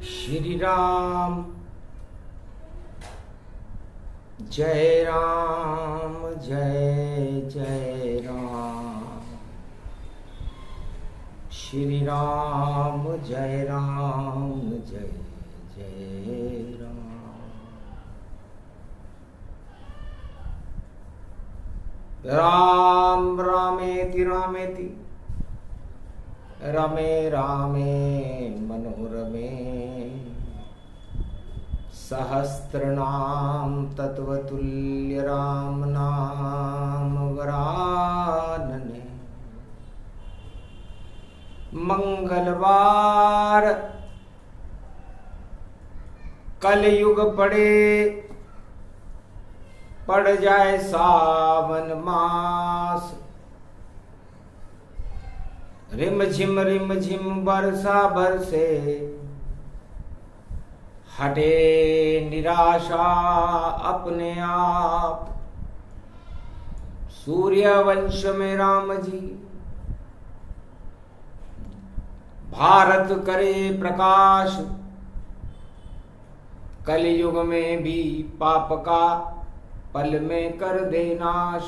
श्री राम जय राम जय जय राम। श्री राम जय जय राम। राम रामेति रामेति रमे रामे मनोरमे सहस्रनाम तत्वतुल्य राम नाम वरानने। मंगलवार कलयुग पड़ जाए सावन मास। रिम झिम बरसा बरसे हटे निराशा अपने आप। सूर्य वंश में राम जी भारत करे प्रकाश। कलयुग में भी पाप का पल में कर दे नाश।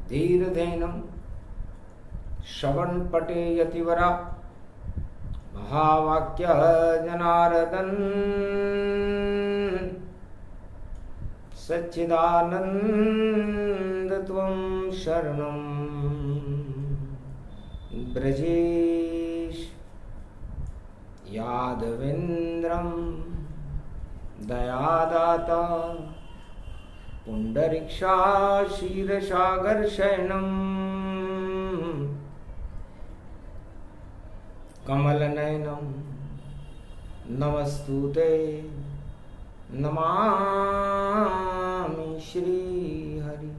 धीर धैनम श्रवण पटे यतिवरा महावाक्य जनार्दन। सच्चिदानंद त्वं शरणं ब्रजेश। यादवेन्द्रं दयादाता पुंडरीक्षा क्षीरसागर शयनम्। कमलनयनं नमस्तुते नमामि श्री हरि।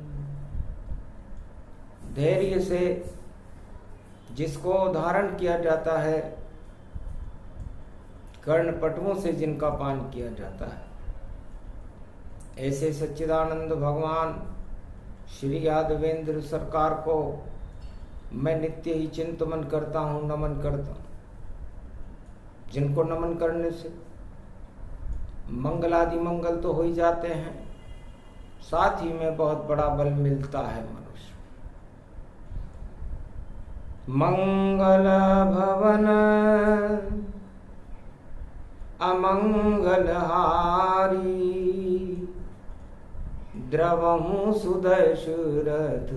धैर्य से जिसको धारण किया जाता है, कर्णपटुओं से जिनका पान किया जाता है, ऐसे सच्चिदानंद भगवान श्री यादवेंद्र सरकार को मैं नित्य ही चिंतन करता हूँ, नमन करता हूँ। जिनको नमन करने से मंगलादि मंगल तो हो ही जाते हैं, साथ ही में बहुत बड़ा बल मिलता है मनुष्य। मंगल भवन अमंगल हारी द्रवहु सुदशरथ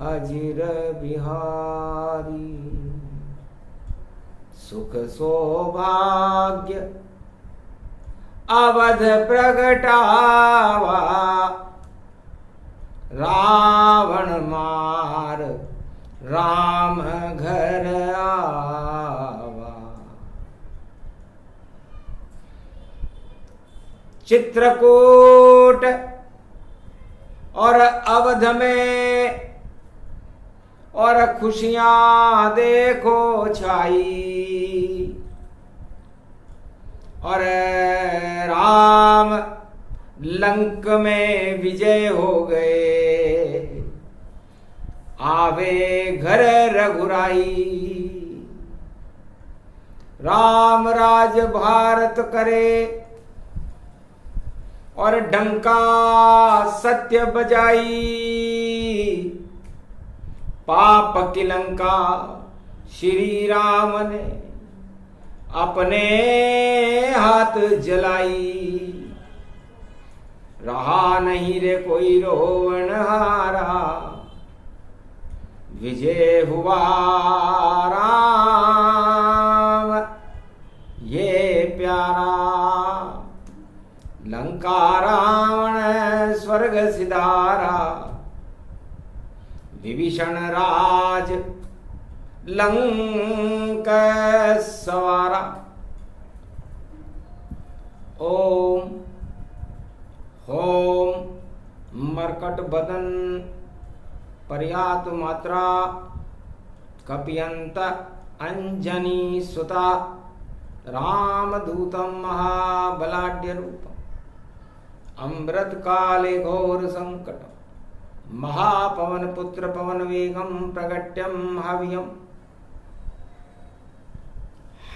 अजिर बिहारी। सुख सौभाग्य अवध प्रगटावा रावण मार राम घर आवा। चित्रकूट और अवध में और खुशियां देखो छाई। और राम लंक में विजय हो गए, आवे घर रघुराई। राम राज भारत करे और डंका सत्य बजाई। पाप की लंका श्री राम ने अपने हाथ जलाई। रहा नहीं रे कोई रोवन हारा, विजय हुआ राम ये प्यारा। लंका रावण स्वर्ग सिधारा, विभीषण राज लंक सवारा। ओम होम मरकट बदन पर्यात मात्रा कपियंत अंजनी सुता रामदूतम महाबलाढ्य रूपम अमृत काले घोर संकट महापवन पुत्र पवन वेगम प्रगट्यम हव्यम।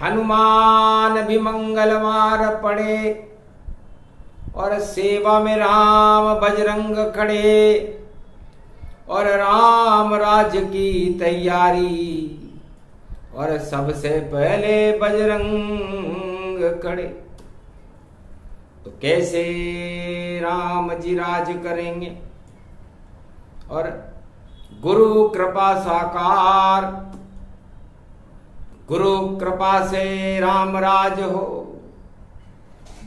हनुमान भी मंगलवार पड़े और सेवा में राम बजरंग खड़े और राम राज की तैयारी और सबसे पहले बजरंग खड़े। तो कैसे राम जी राज करेंगे और गुरु कृपा साकार, गुरु कृपा से राम राज हो,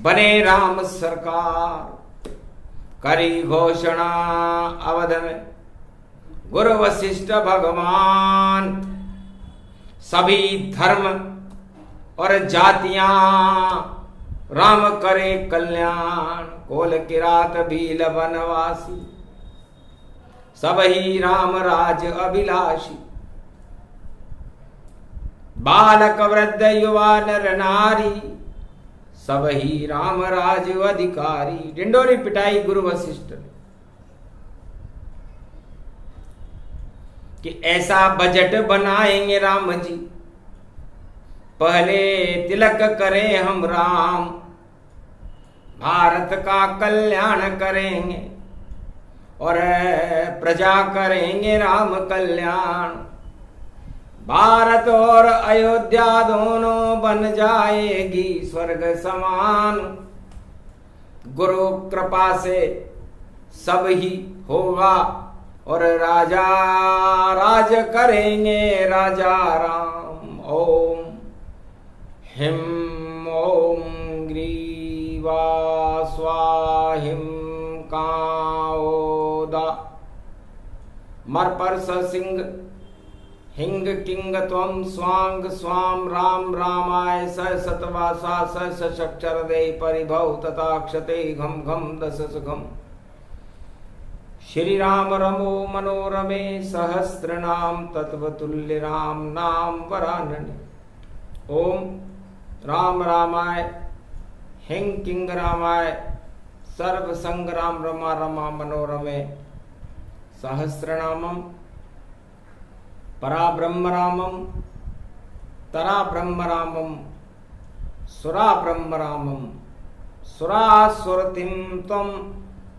बने राम सरकार। करी घोषणा अवध में गुरु वशिष्ठ भगवान, सभी धर्म और जातियां राम करे कल्याण। कोल किरात भील बनवासी, सब ही राम राज अभिलाषी। बालक वृद्ध युवा नर नारी, सब ही राम राज अधिकारी। डिंडोरी पिटाई गुरु वशिष्ठ ने कि ऐसा बजट बनाएंगे राम जी, पहले तिलक करें हम राम, भारत का कल्याण करेंगे और प्रजा करेंगे राम कल्याण। भारत और अयोध्या दोनों बन जाएगी स्वर्ग समान। गुरु कृपा से सब ही होगा और राजा राज करेंगे राजा राम। ओम हिम ओम ग्रीवा स्वाहिम काओदा मर सिंह हिंग किंग त्वं स्वांग स्वाम राम रामाय स सतवासा स सक्षर दे परिभव तथाक्षते घम घम दस घम। श्री राम रमो मनोरमे सहस्र नाम तत्वतुल्य राम नाम वरानने। ओम राम रामाय हिंग किंग रामाय सर्व संग्राम रमा रमा मनोरमे सहस्रनामम परा ब्रह्म रामम तरा ब्रह्म रामम सुरा ब्रह्म रामम सुरासुरतिम तम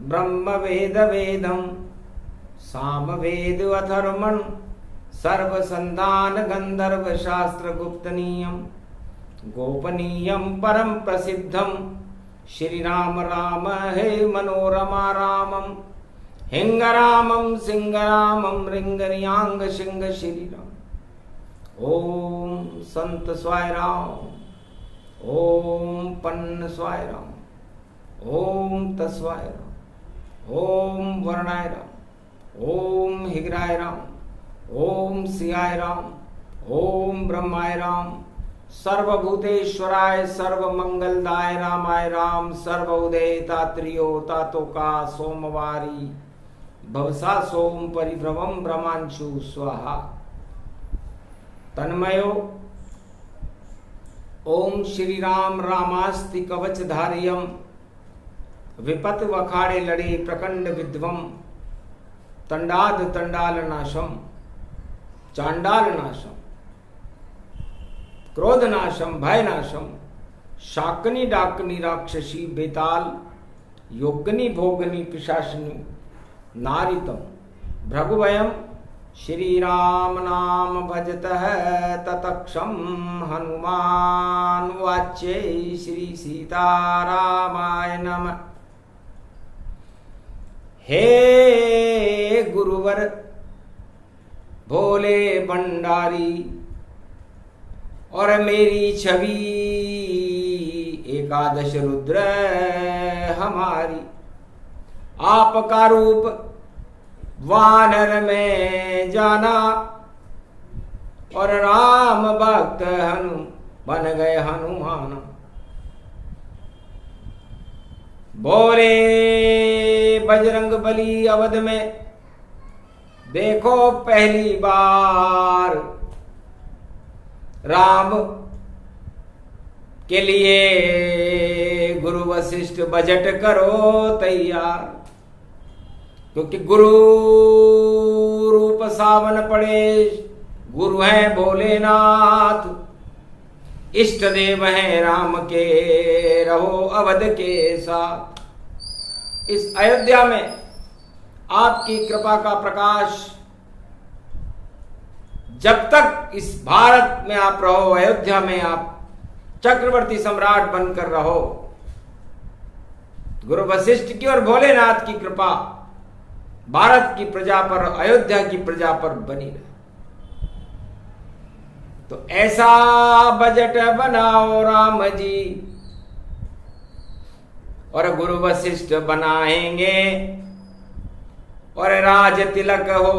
ब्रह्म वेद वेदम साम वेद अथर्वण सर्व संधान गंधर्व शास्त्र गुप्तनीयम गोपनीयम परम प्रसिद्धम। श्री राम राम हे मनोरमा रामम हिंग रामम सिंह रामम रिंगरियांग सिंह श्री राम। ओम संत स्वाय राम, ओम पन्न स्वाय राम, ओम तस्वाय राम, ओम वर्णाय राम, ओम हिगराय राम, ओम सियाय राम, ओम ब्रह्माय राम, सर्वभूतेश्वराय सर्वमंगलदाय रामाय राम। सर्वोदय तात्रियो तातोका सोमवारी भवसा सोम परिभ्रमम ब्रह्मांशु स्वाहा। तन्मयो ओम श्री राम रामास्ति कवचधारियम विपत वखाड़े लड़े प्रकंड विध्वम तंडाद तंडाल नाशम चांडाल नाशम क्रोध नाशम भय नाशम शाकनी डाकनी राक्षसी बेताल योगनी भोगनी पिशाचिनी नारितम भृगुभयम। श्री राम नाम भजत है ततक्षम हनुमान वाच्य श्री सीतारामाय नमः। हे गुरुवर भोले भंडारी और मेरी छवि एकादश रुद्र हमारी, आपका रूप वानर में जाना और राम भक्त हनु बन गए हनुमान। बोले बजरंग बली अवध में देखो पहली बार राम के लिए गुरु वशिष्ठ बजट करो तैयार, क्योंकि गुरु रूप सावन पड़े, गुरु हैं भोलेनाथ, इष्ट देव हैं राम के, रहो अवध के साथ। इस अयोध्या में आपकी कृपा का प्रकाश जब तक इस भारत में आप रहो, अयोध्या में आप चक्रवर्ती सम्राट बनकर रहो, गुरु वशिष्ठ की और भोलेनाथ की कृपा भारत की प्रजा पर, अयोध्या की प्रजा पर बनी रहे। तो ऐसा बजट बनाओ राम जी, और गुरु वशिष्ठ बनाएंगे और राज तिलक हो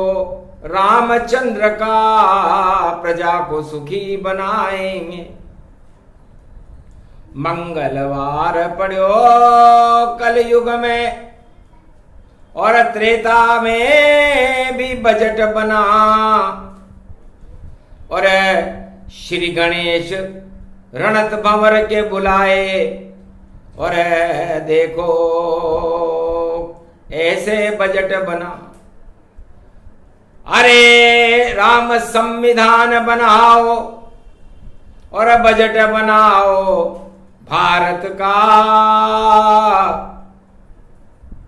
रामचंद्र का, प्रजा को सुखी बनाएंगे। मंगलवार पड़ो कलयुग में और त्रेता में भी बजट बना, और श्री गणेश रणत भंवर के बुलाए, और देखो ऐसे बजट बना। अरे राम संविधान बनाओ और बजट बनाओ भारत का,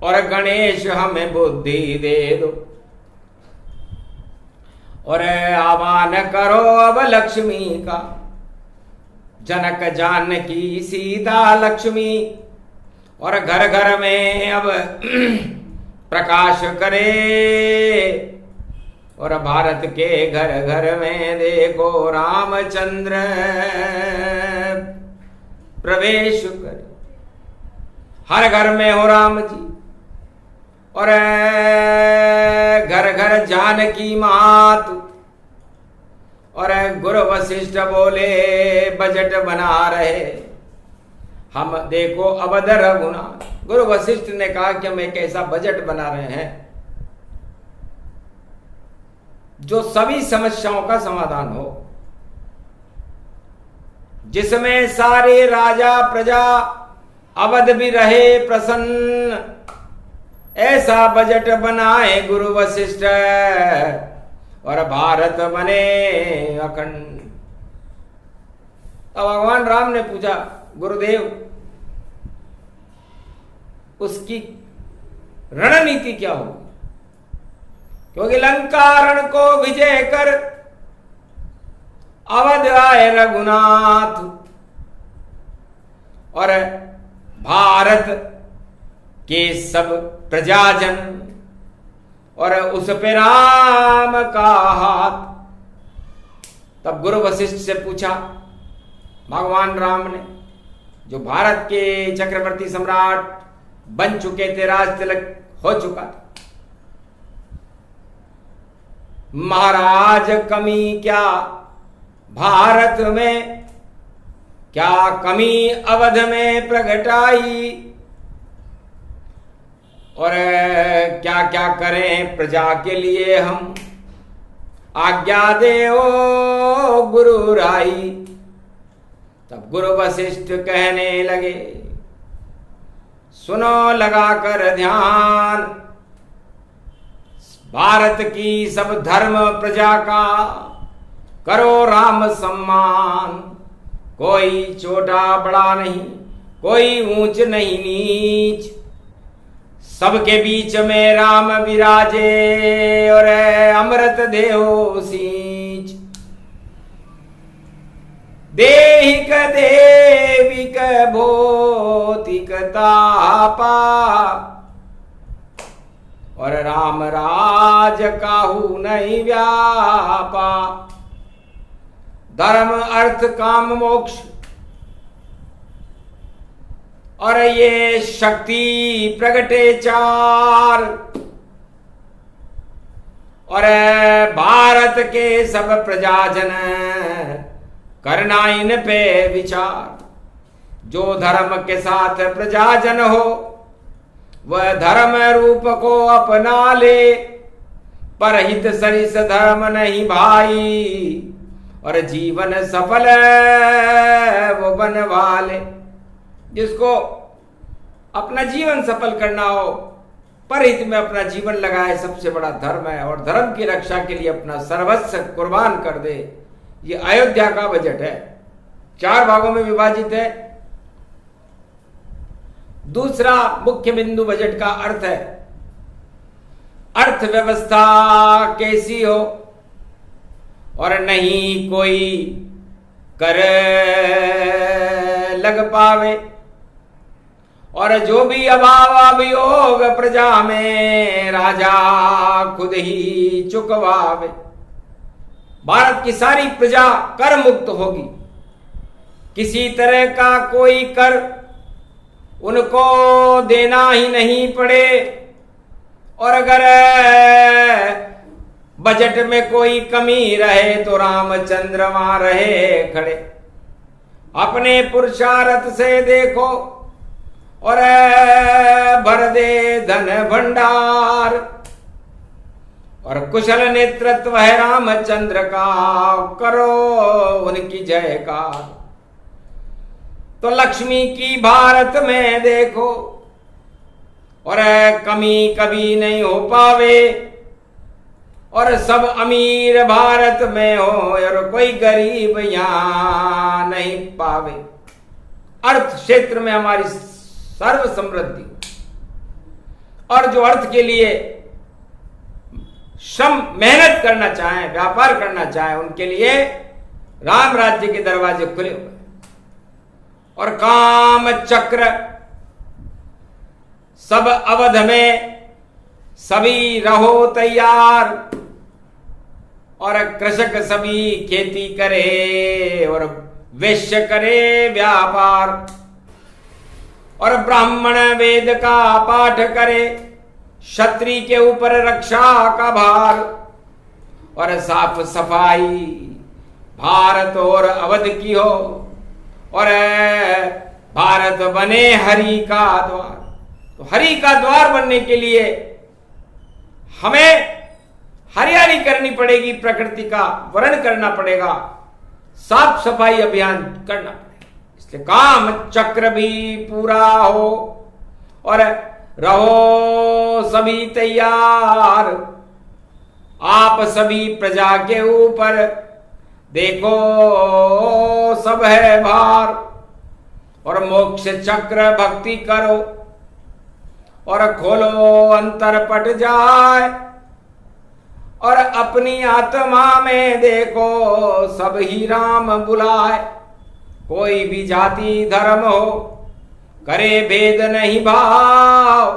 और गणेश हमें बुद्धि दे दो, और आह्वान करो अब लक्ष्मी का, जनक जानकी सीता लक्ष्मी, और घर घर में अब प्रकाश करे, और भारत के घर घर में देखो रामचंद्र प्रवेश करे। हर घर में हो राम जी, और घर घर जानकी मात, और गुरु वशिष्ठ बोले बजट बना रहे हम, देखो अवध रघुनाथ। गुरु वशिष्ठ ने कहा कि हम एक ऐसा बजट बना रहे हैं जो सभी समस्याओं का समाधान हो, जिसमें सारे राजा प्रजा अवध भी रहे प्रसन्न। ऐसा बजट बनाए गुरु वशिष्ठ और भारत बने अखंड। अब भगवान राम ने पूछा, गुरुदेव उसकी रणनीति क्या होगी? क्योंकि लंकारण को विजय कर अवध आए रघुनाथ, और भारत के सब प्रजाजन, और उस पे राम का हाथ। तब गुरु वशिष्ठ से पूछा भगवान राम ने, जो भारत के चक्रवर्ती सम्राट बन चुके थे, राज तिलक हो चुका था, महाराज कमी क्या भारत में, क्या कमी अवध में प्रगट आई, और क्या क्या करें प्रजा के लिए हम, आज्ञा दे ओ गुरु राई। तब गुरु वशिष्ठ कहने लगे, सुनो लगाकर ध्यान, भारत की सब धर्म प्रजा का करो राम सम्मान, कोई छोटा बड़ा नहीं, कोई ऊंच नहीं नीच, सबके बीच में राम विराजे, और अमृत देहो सींच। देहिक देविक भौतिक तापा, और राम राज काहू नहीं व्यापा। धर्म अर्थ काम मोक्ष, और ये शक्ति प्रगटे चार, और भारत के सब प्रजाजन करना इन पे विचार। जो धर्म के साथ प्रजाजन हो वह धर्म रूप को अपना ले, परहित सरिस धर्म नहीं भाई, और जीवन सफल वो बनवा ले। जिसको अपना जीवन सफल करना हो, परहित में अपना जीवन लगाए, सबसे बड़ा धर्म है, और धर्म की रक्षा के लिए अपना सर्वस्व कुर्बान कर दे। ये अयोध्या का बजट है, 4 भागों में विभाजित है। दूसरा मुख्य बिंदु बजट का अर्थ है, अर्थव्यवस्था कैसी हो और नहीं कोई कर लग पावे, और जो भी अभाव अभियोग प्रजा में राजा खुद ही चुकवावे। भारत की सारी प्रजा कर मुक्त होगी, किसी तरह का कोई कर उनको देना ही नहीं पड़े, और अगर बजट में कोई कमी रहे तो रामचंद्र वहां रहे खड़े। अपने पुरुषार्थ से देखो और भर दे धन भंडार, और कुशल नेतृत्व है रामचंद्र का, करो उनकी जयकार। तो लक्ष्मी की भारत में देखो और कमी कभी नहीं हो पावे, और सब अमीर भारत में हो और कोई गरीब यहां नहीं पावे। अर्थ क्षेत्र में हमारी सर्व समृद्धि, और जो अर्थ के लिए श्रम मेहनत करना चाहें, व्यापार करना चाहें, उनके लिए राम राज्य के दरवाजे खुले हुए, और काम चक्र सब अवध में सभी रहो तैयार, और कृषक सभी खेती करे और वैश्य करे व्यापार, और ब्राह्मण वेद का पाठ करे, क्षत्रिय के ऊपर रक्षा का भार, और साफ सफाई भारत और अवध की हो, और भारत बने हरि का द्वार। तो हरि का द्वार बनने के लिए हमें हरियाली करनी पड़ेगी, प्रकृति का वर्ण करना पड़ेगा, साफ सफाई अभियान करना पड़ेगा। इसलिए काम चक्र भी पूरा हो और रहो सभी तैयार। आप सभी प्रजा के ऊपर देखो सब है भार, और मोक्ष चक्र भक्ति करो और खोलो अंतर पट जाए, और अपनी आत्मा में देखो सब ही राम बुलाए। कोई भी जाति धर्म हो करे भेद नहीं भाव,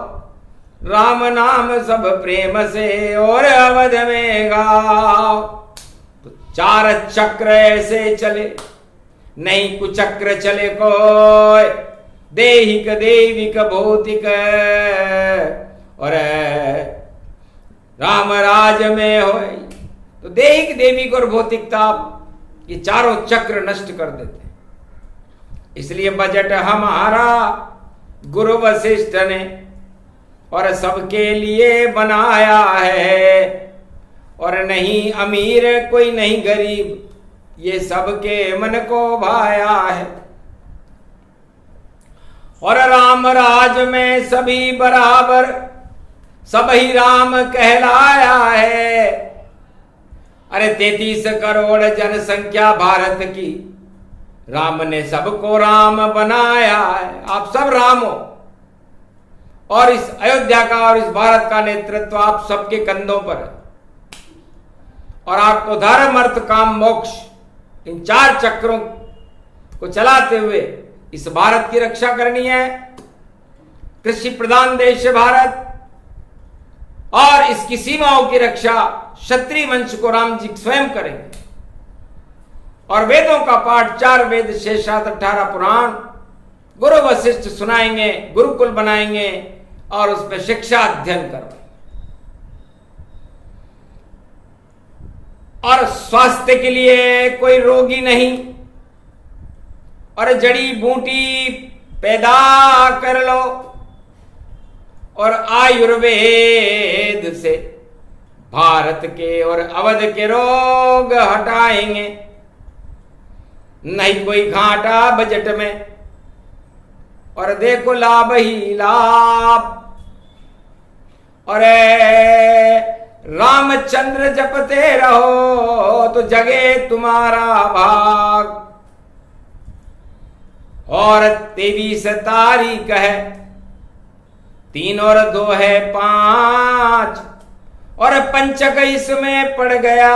राम नाम सब प्रेम से और अवध में गाओ। तो 4 चक्र ऐसे चले, नहीं कुचक्र चले कोई, देहिक देविक भौतिक और राम राज में हो। तो देहिक देविक और भौतिकता ये चारों चक्र नष्ट कर देते हैं। इसलिए बजट हमारा गुरु वशिष्ठ ने और सबके लिए बनाया है, और नहीं अमीर कोई नहीं गरीब, ये सबके मन को भाया है। और राम राज में सभी बराबर, सब ही राम कहलाया है। अरे 33 करोड़ जनसंख्या भारत की, राम ने सबको राम बनाया है। आप सब राम हो, और इस अयोध्या का और इस भारत का नेतृत्व आप सबके कंधों पर है। और आपको धर्म अर्थ काम मोक्ष इन 4 चक्रों को चलाते हुए इस भारत की रक्षा करनी है। कृषि प्रधान देश है भारत, और इसकी सीमाओं की रक्षा क्षत्रिय वंश को राम जी स्वयं करेंगे। और वेदों का पाठ 4 वेद, 6, 7, 18 पुराण गुरु वशिष्ठ सुनाएंगे, गुरुकुल बनाएंगे और उसमें शिक्षा अध्ययन करवाएंगे। और स्वास्थ्य के लिए कोई रोगी नहीं, और जड़ी बूटी पैदा कर लो और आयुर्वेद से भारत के और अवध के रोग हटाएंगे। नहीं कोई घाटा बजट में, और देखो लाभ ही लाभ। और रामचंद्र जपते रहो तो जगे तुम्हारा भाग। और 23 तारीख है, 3 और 2 है 5, और पंचक इसमें पड़ गया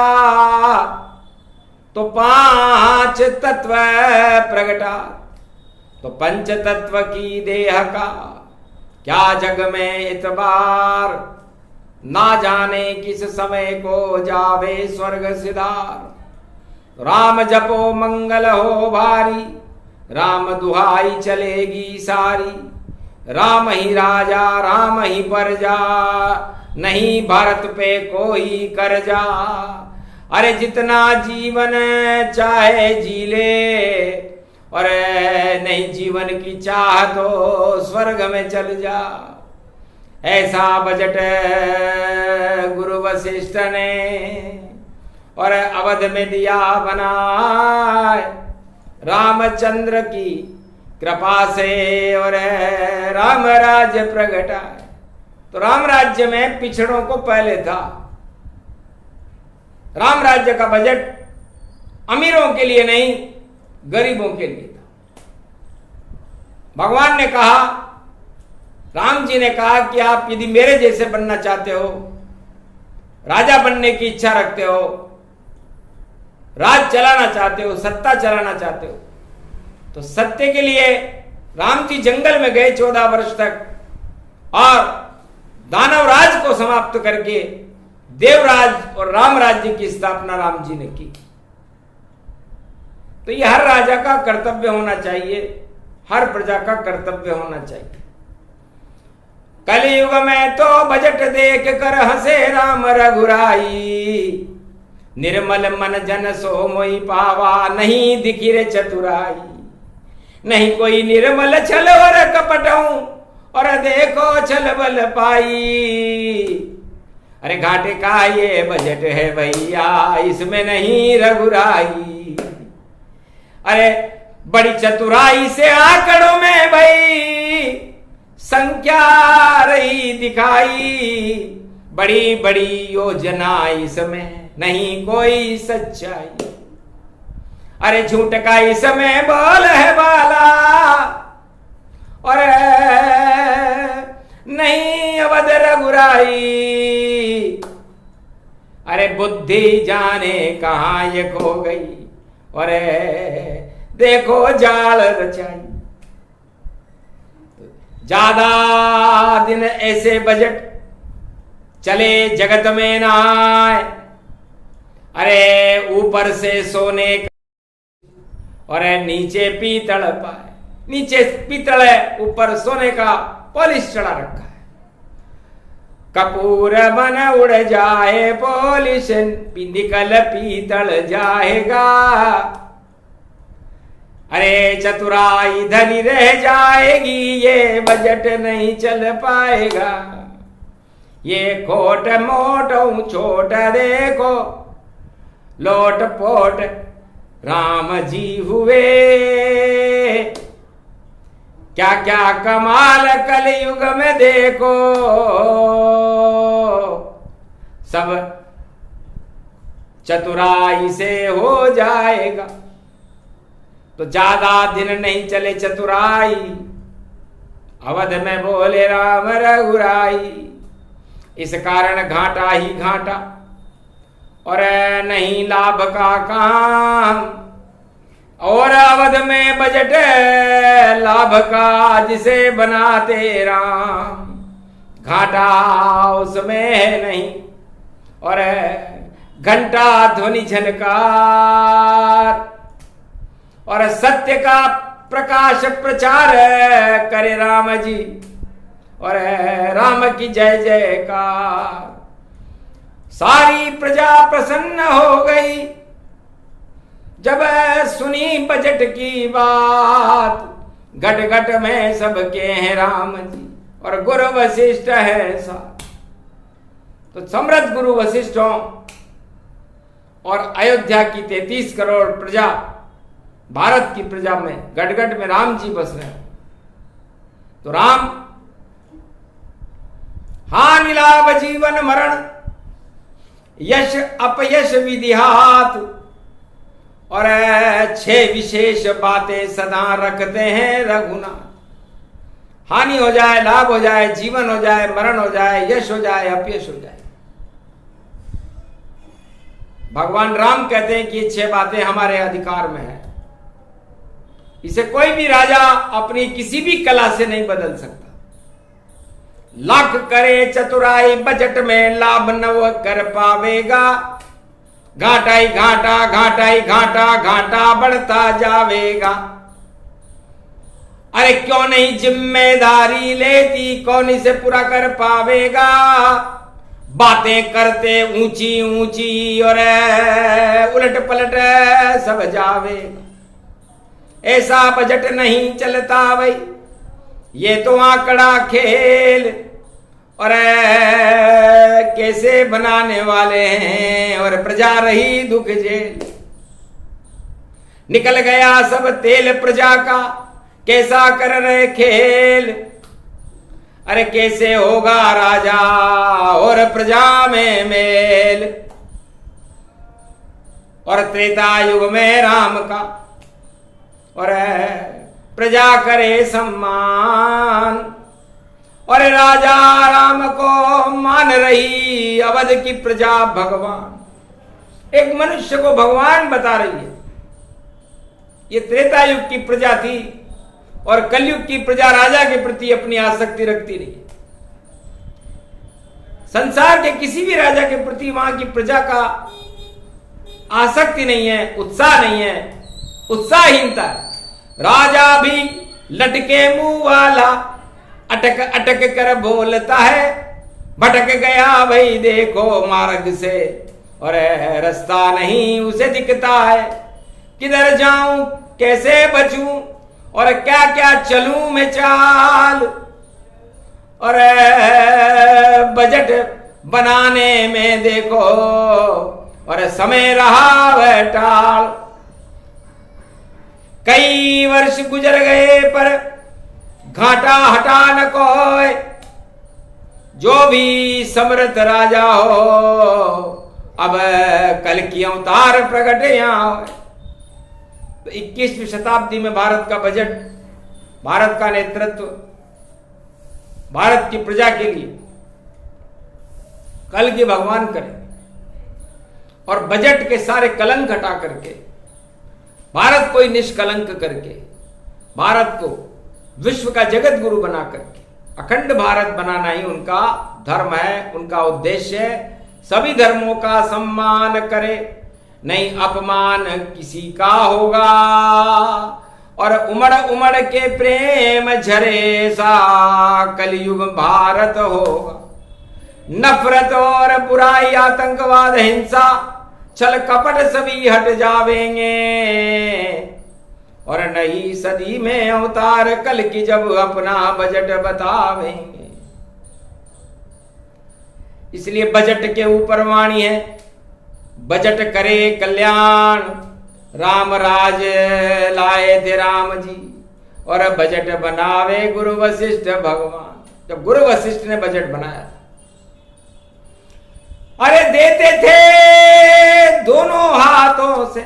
तो 5 तत्व प्रगटा। तो पंच तत्व की देह का क्या जग में इतबार, ना जाने किस समय को जावे स्वर्ग सिधार। राम जपो मंगल हो भारी, राम दुहाई चलेगी सारी। राम ही राजा राम ही प्रजा, नहीं भारत पे कोई कर्जा। अरे जितना जीवन चाहे जी ले, और नहीं जीवन की चाह तो स्वर्ग में चल जा। ऐसा बजट गुरु वशिष्ठ ने और अवध में दिया बनाए। रामचंद्र की कृपा से और राम राज्य प्रगटाए। तो राम राज्य में पिछड़ों को पहले था। राम राज्य का बजट अमीरों के लिए नहीं, गरीबों के लिए था। भगवान ने कहा, राम जी ने कहा कि आप यदि मेरे जैसे बनना चाहते हो, राजा बनने की इच्छा रखते हो, राज चलाना चाहते हो, सत्ता चलाना चाहते हो, तो सत्य के लिए राम जी जंगल में गए 14 वर्ष तक, और दानव राज को समाप्त करके देवराज और राम राज्य की स्थापना राम जी ने की। तो ये हर राजा का कर्तव्य होना चाहिए, हर प्रजा का कर्तव्य होना चाहिए। कलयुग में तो बजट देख कर हंसे राम रघुराई। निर्मल मन जन सो मोहि पावा, नहीं दिखी रे चतुराई। नहीं कोई निर्मल छल और कपटऊं, और देखो छल बल पाई। अरे घाटे का ये बजट है भैया, इसमें नहीं रघुराई। अरे बड़ी चतुराई से आंकड़ों में भाई संख्या रही दिखाई। बड़ी बड़ी योजना इसमें नहीं कोई सच्चाई। अरे झूठ का इसमें बोल है बाला, और नहीं अवध रघुराई। अरे बुद्धि जाने कहां ये खो गई, और देखो जाल रचाई। ज्यादा दिन ऐसे बजट चले जगत में ना आए। अरे ऊपर से सोने का और नीचे पीतल पाए। नीचे पीतल है, ऊपर सोने का पॉलिश चढ़ा रखा है। कपूर बन उड़ जाए पॉलिश, निकल पीतल जाएगा। अरे चतुराई धनी रह जाएगी, ये बजट नहीं चल पाएगा। ये खोट मोट छोट देखो, लोट पोट राम जी हुए। क्या क्या कमाल कलयुग में देखो, सब चतुराई से हो जाएगा। तो ज्यादा दिन नहीं चले चतुराई, अवध में बोले राम रघुराई। इस कारण घाटा ही घाटा, और नहीं लाभ का काम। और अवध में बजट लाभ का जिसे बनाते राम, घाटा उसमें है नहीं। और घंटा ध्वनि झनकार, और सत्य का प्रकाश प्रचार करे राम जी, और राम की जय जयकार। सारी प्रजा प्रसन्न हो गई जब सुनी बजट की बात। घट घट में सबके हैं राम जी और गुरु वशिष्ठ है साथ। तो समृद्ध गुरु वशिष्ठों और अयोध्या की 33 करोड़ प्रजा, भारत की प्रजा में घट घट में राम जी बस रहे हैं। तो राम हानि लाभ जीवन मरण, यश अपयश विधिहात, और 6 विशेष बातें सदा रखते हैं रघुनाथ। हानि हो जाए, लाभ हो जाए, जीवन हो जाए, मरण हो जाए, यश हो जाए, अपयश हो जाए, भगवान राम कहते हैं कि ये 6 बातें हमारे अधिकार में है। इसे कोई भी राजा अपनी किसी भी कला से नहीं बदल सकता। लाख करे चतुराई, बजट में लाभ नव कर पावेगा। घाटाई घाटा, घाटाई घाटा, घाटा बढ़ता जावेगा। अरे क्यों नहीं जिम्मेदारी लेती, कौन इसे पूरा कर पावेगा। बातें करते ऊंची ऊंची और उलट पलट सब जावेगा। ऐसा बजट नहीं चलता भाई, ये तो आंकड़ा खेल, और कैसे बनाने वाले हैं, और प्रजा रही दुख झेल। निकल गया सब तेल प्रजा का, कैसा कर रहे खेल। अरे कैसे होगा राजा और प्रजा में मेल। और त्रेता युग में राम का और प्रजा करे सम्मान, और राजा राम को मान रही अवध की प्रजा भगवान। एक मनुष्य को भगवान बता रही है। ये त्रेता युग की प्रजा थी, और कलयुग की प्रजा राजा के प्रति अपनी आसक्ति रखती रही। संसार के किसी भी राजा के प्रति वहां की प्रजा का आसक्ति नहीं है, उत्साह नहीं है, उत्साहहीनता है। राजा भी लटके मुंह वाला, अटक अटक कर बोलता है। भटक गया भाई देखो मार्ग से, और रास्ता नहीं उसे दिखता है। किधर जाऊं कैसे बचूं, और क्या क्या चलूं मैं चाल। और बजट बनाने में देखो, और समय रहा वह टाल। कई वर्ष गुजर गए पर घाटा हटा न कोई। जो भी समर्थ राजा हो, अब कल की अवतार प्रकट यहां हो। तो 21वीं शताब्दी में भारत का बजट, भारत का नेतृत्व, भारत की प्रजा के लिए कल के भगवान करें, और बजट के सारे कलंक हटा करके, भारत को ही निष्कलंक करके, भारत को विश्व का जगत गुरु बना करके अखंड भारत बनाना ही उनका धर्म है, उनका उद्देश्य है। सभी धर्मों का सम्मान करे, नहीं अपमान किसी का होगा। और उमड़ उमड़ के प्रेम झरे सा कलयुग भारत होगा। नफरत और बुराई, आतंकवाद, हिंसा, छल कपट सभी हट जावेंगे। और नई सदी में अवतार कल की जब अपना बजट बतावेंगे। इसलिए बजट के ऊपर वाणी है, बजट करे कल्याण। राम राज लाए थे राम जी, और बजट बनावे गुरु वशिष्ठ भगवान। जब गुरु वशिष्ठ ने बजट बनाया, अरे देते थे दोनों हाथों से,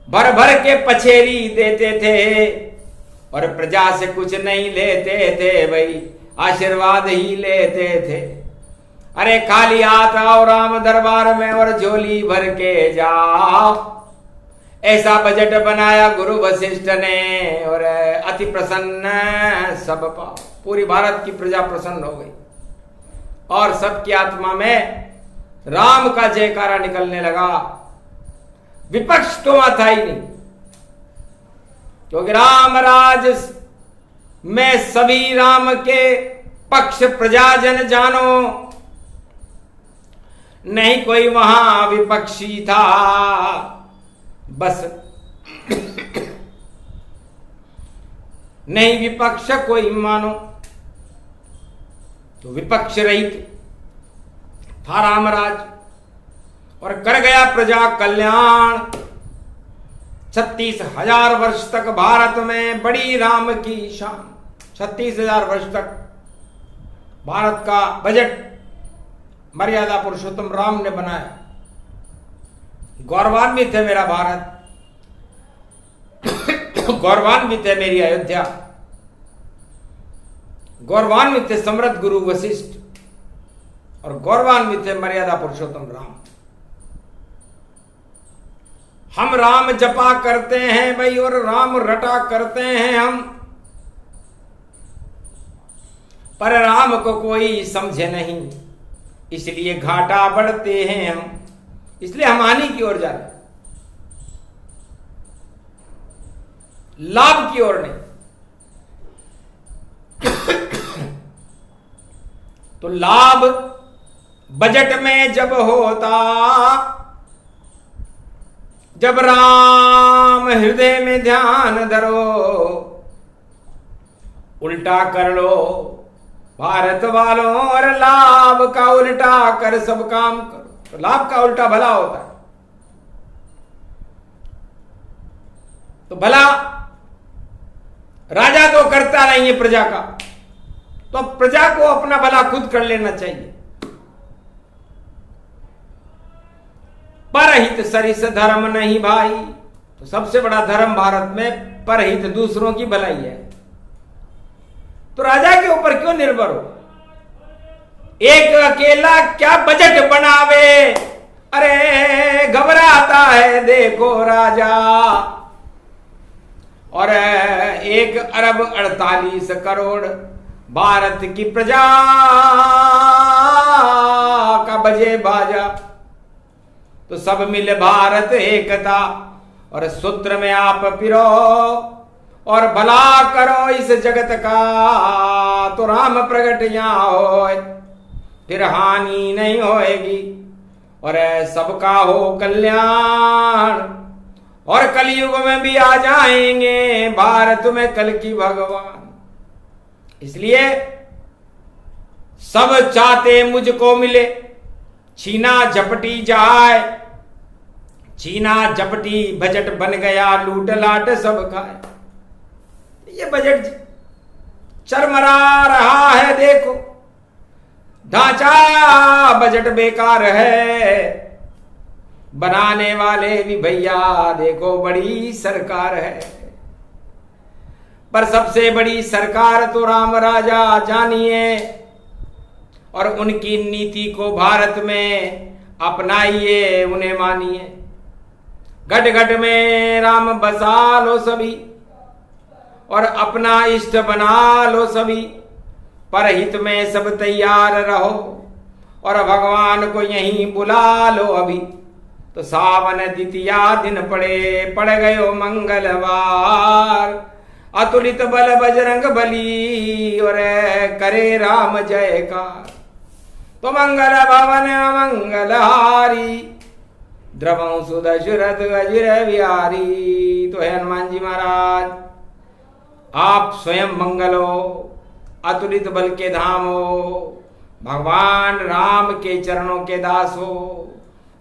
भर भर के पछेरी देते थे, और प्रजा से कुछ नहीं लेते थे भाई, आशीर्वाद ही लेते थे। अरे खाली हाथ आओ राम दरबार में, और झोली भर के जाओ। ऐसा बजट बनाया गुरु वशिष्ठ ने, और अति प्रसन्न सब पाओ। पूरी भारत की प्रजा प्रसन्न हो गई, और सबकी आत्मा में राम का जयकारा निकलने लगा। विपक्ष तो वहां था ही नहीं, क्योंकि राम राज में सभी राम के पक्ष प्रजाजन जानो। नहीं कोई वहां विपक्षी था, बस नहीं विपक्ष कोई मानो, तो विपक्ष रहित था रामराज और कर गया प्रजा कल्याण। 36,000 वर्ष तक भारत में बड़ी राम की शान। 36,000 वर्ष तक भारत का बजट मर्यादा पुरुषोत्तम राम ने बनाया। गौरवान्वित है मेरा भारत, गौरवान्वित है मेरी अयोध्या, गौरवान्वित है समृद्ध गुरु वशिष्ठ, और गौरवान्वित है मर्यादा पुरुषोत्तम राम। हम राम जपा करते हैं भाई, और राम रटा करते हैं हम, पर राम को कोई समझे नहीं, इसलिए घाटा बढ़ते हैं हम, इसलिए हम हानि की ओर जा रहे हैं, लाभ की ओर नहीं। तो लाभ बजट में जब होता, जब राम हृदय में ध्यान धरो, उल्टा कर लो भारत वालों, और लाभ का उल्टा कर सब काम करो। तो लाभ का उल्टा भला होता है। तो भला राजा तो करता नहीं है प्रजा का, तो प्रजा को अपना भला खुद कर लेना चाहिए। परहित सरिस धर्म नहीं भाई, तो सबसे बड़ा धर्म भारत में परहित, दूसरों की भलाई है। तो राजा के ऊपर क्यों निर्भर हो? एक अकेला क्या बजट बनावे, अरे घबराता है देखो राजा। और 1 अरब 48 करोड़ भारत की प्रजा का बजे बाजा, तो सब मिल भारत एकता, और सूत्र में आप पिरो, और भला करो इस जगत का, तो राम प्रगट यहाँ होए, फिर हानि नहीं होएगी, और सबका हो कल्याण। और कलयुग में भी आ जाएंगे भारत में कल की भगवान। इसलिए सब चाहते मुझको मिले, छीना झपटी जाए, छीना झपटी बजट बन गया, लूट लाट सब खाए। ये बजट चरमरा रहा है, देखो ढांचा बजट बेकार है, बनाने वाले भी भैया देखो बड़ी सरकार है, पर सबसे बड़ी सरकार तो राम राजा जानिए, और उनकी नीति को भारत में अपनाइए, उन्हें मानिए। घट घट में राम बसा लो सभी, और अपना इष्ट बना लो सभी, परहित में सब तैयार रहो, और भगवान को यहीं बुला लो अभी। तो सावन द्वितीया दिन पड़ गयो मंगलवार, अतुलित बल बजरंग बली, और करे राम जयकार। तो मंगल भवन मंगलहारी, द्रवं सुदशरथ गजर बिहारी। तो है हनुमान जी महाराज, आप स्वयं मंगल हो, अतुलित बल के धाम हो, भगवान राम के चरणों के दास हो।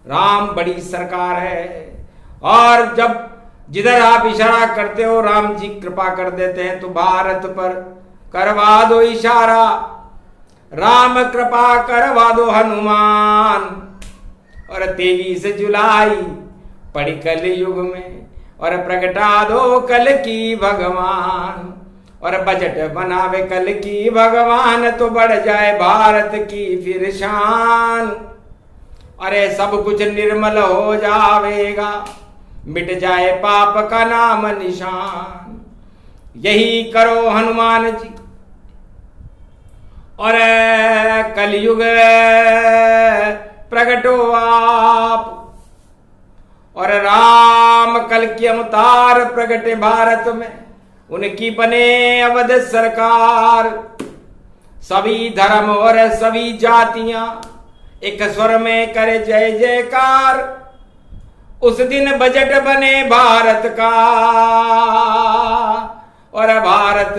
राम बड़ी सरकार है, और जब जिधर आप इशारा करते हो राम जी कृपा कर देते हैं। तो भारत पर करवा दो इशारा, राम कृपा करवा दो हनुमान। और 23 जुलाई पड़ी कल युग में, और प्रगटा दो कल की भगवान। और बजट बनावे कल की भगवान, तो बढ़ जाए भारत की फिर शान। अरे सब कुछ निर्मल हो जावेगा, मिट जाए पाप का नाम निशान। यही करो हनुमान जी, और कलयुग प्रगटो आप। और राम कल की अवतार प्रगटे भारत में, उनकी बने अवध सरकार। सभी धर्म और सभी जातियां एक स्वर में करे जय जयकार। उस दिन बजट बने भारत का, और भारत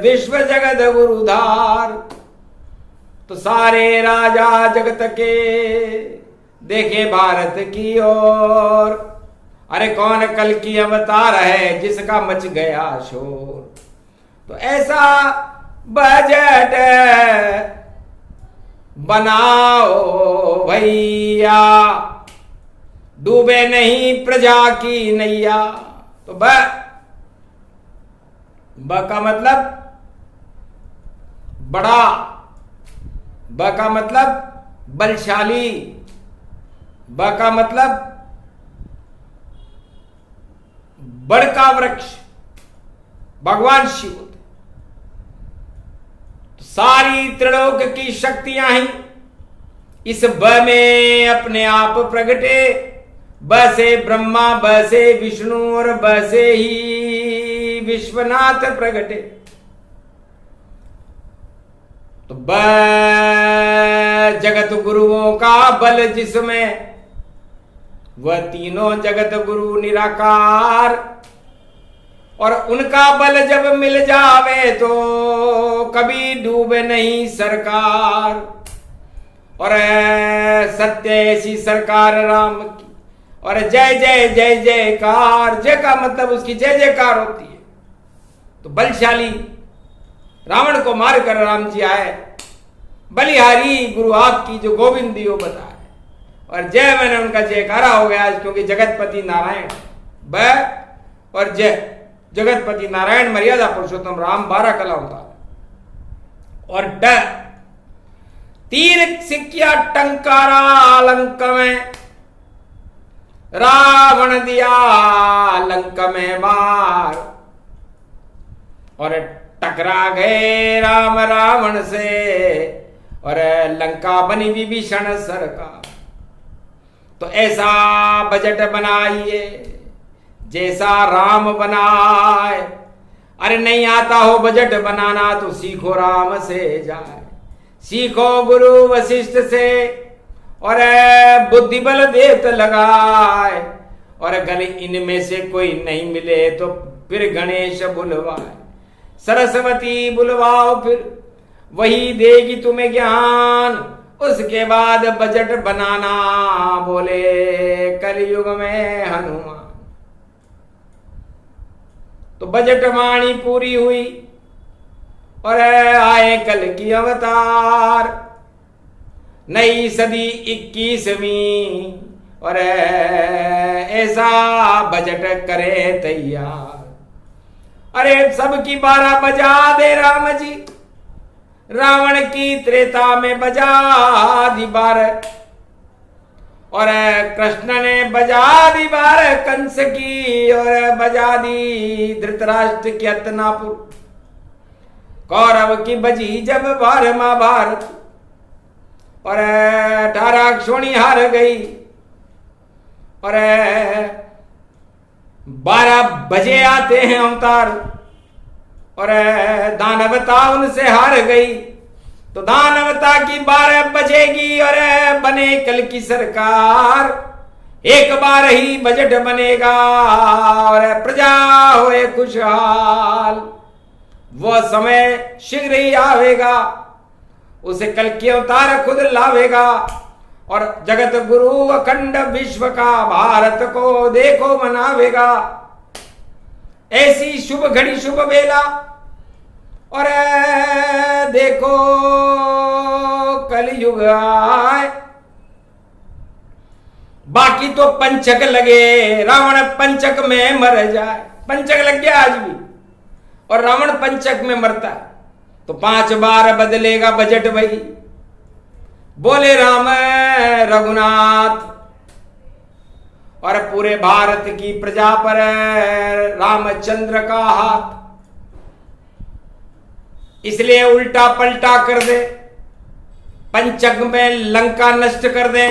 विश्व जगत गुरुधार। तो सारे राजा जगत के देखे भारत की ओर, अरे कौन कल की अवतार है जिसका मच गया शोर। तो ऐसा बजट बनाओ भैया, डूबे नहीं प्रजा की नैया। तो ब का मतलब बड़ा, ब का मतलब बलशाली, ब का मतलब बड़का वृक्ष भगवान शिव। तो सारी त्रिलोक की शक्तियां ही इस ब में अपने आप प्रगटे। ब से ब्रह्मा, ब से विष्णु और ब से ही विश्वनाथ प्रगटे। तो ब जगत गुरुओं का बल जिसमें, वह तीनों जगत गुरु निराकार। और उनका बल जब मिल जावे तो कभी डूबे नहीं सरकार। और सत्य ऐसी सरकार राम की, और जय जय जय जयकार। जय का मतलब उसकी जय जयकार होती है। तो बलशाली रावण को मारकर राम जी आए, बलिहारी गुरु आपकी जो गोविंद दियो बताए। और जय मैंने उनका जयकारा हो गया आज, क्योंकि जगतपति नारायण ब और जय जगतपति नारायण मर्यादा पुरुषोत्तम राम 12 कला अवतार। और ड तीर सिक्किया टंकारा लंक में, रावण दिया लंक में मार। और टकरा गए राम रावण से, और लंका बनी विभीषण सरकार। तो ऐसा बजट बनाइए जैसा राम बनाए। अरे नहीं आता हो बजट बनाना तो सीखो राम से जाए। सीखो गुरु वशिष्ठ से, और बुद्धि बल देत लगाए। और गल इनमें से कोई नहीं मिले तो फिर गणेश बुलवाए। सरस्वती बुलवाओ फिर वही देगी तुम्हें ज्ञान। उसके बाद बजट बनाना बोले कलयुग में हनुमान। तो बजट वाणी पूरी हुई और आए कल की अवतार। नई सदी 21वीं, और ऐसा बजट करे तैयार। अरे सबकी 12 बजा दे राम जी, रावण की त्रेता में बजा दी 12। और कृष्ण ने बजा दी 12 कंस की, और बजा दी धृतराष्ट्र की हत्नापुर। कौरव की बजी जब 12 महाभारत, और 18 क्षोणी हार गई। और 12 बजे आते हैं अवतार, और दानवता उनसे हार गई। तो दानवता की 12 बजेगी और बने कल की सरकार। एक बार ही बजट बनेगा और प्रजा होए खुशहाल। वह समय शीघ्र ही आवेगा, उसे कल की अवतार खुद लावेगा। और जगत गुरु अखंड विश्व का भारत को देखो मनावेगा। ऐसी शुभ घड़ी शुभ बेला, और देखो कलयुग आए। बाकी तो पंचक लगे, रावण पंचक में मर जाए। पंचक लग गया आज भी, और रावण पंचक में मरता है। तो 5 बार बदलेगा बजट भाई, बोले राम रघुनाथ। और पूरे भारत की प्रजा पर रामचंद्र का हाथ, इसलिए उल्टा पलटा कर दे, पंचक में लंका नष्ट कर दे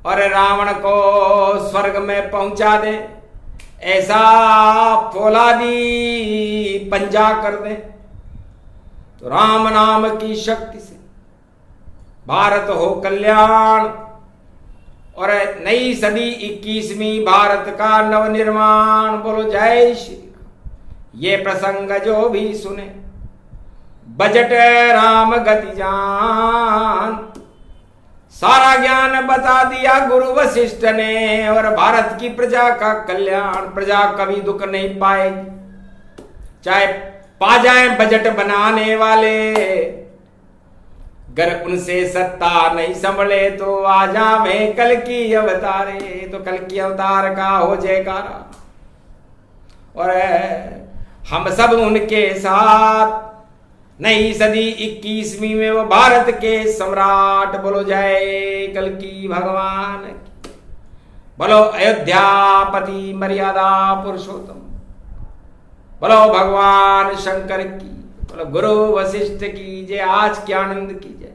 और रावण को स्वर्ग में पहुंचा दे। ऐसा फौलादी पंजा कर दे। तो राम नाम की शक्ति से भारत हो कल्याण और नई सदी 21वीं भारत का नवनिर्माण। बोलो जय श्री राम। ये प्रसंग जो भी सुने बजट राम गति जान। सारा ज्ञान बता दिया गुरु वशिष्ठ ने और भारत की प्रजा का कल्याण। प्रजा कभी दुख नहीं पाएगी, चाहे पा जाए बजट बनाने वाले, अगर उनसे सत्ता नहीं संभले तो आ जावे कल की अवतारे। तो कल की अवतार का हो जयकारा और हम सब उनके साथ नई सदी 21वीं में वो भारत के सम्राट। बोलो जय कल की भगवान की। बोलो अयोध्यापति मर्यादा पुरुषोत्तम। बोलो भगवान शंकर की। बोलो गुरु वशिष्ठ की जय। आज के आनंद की जय।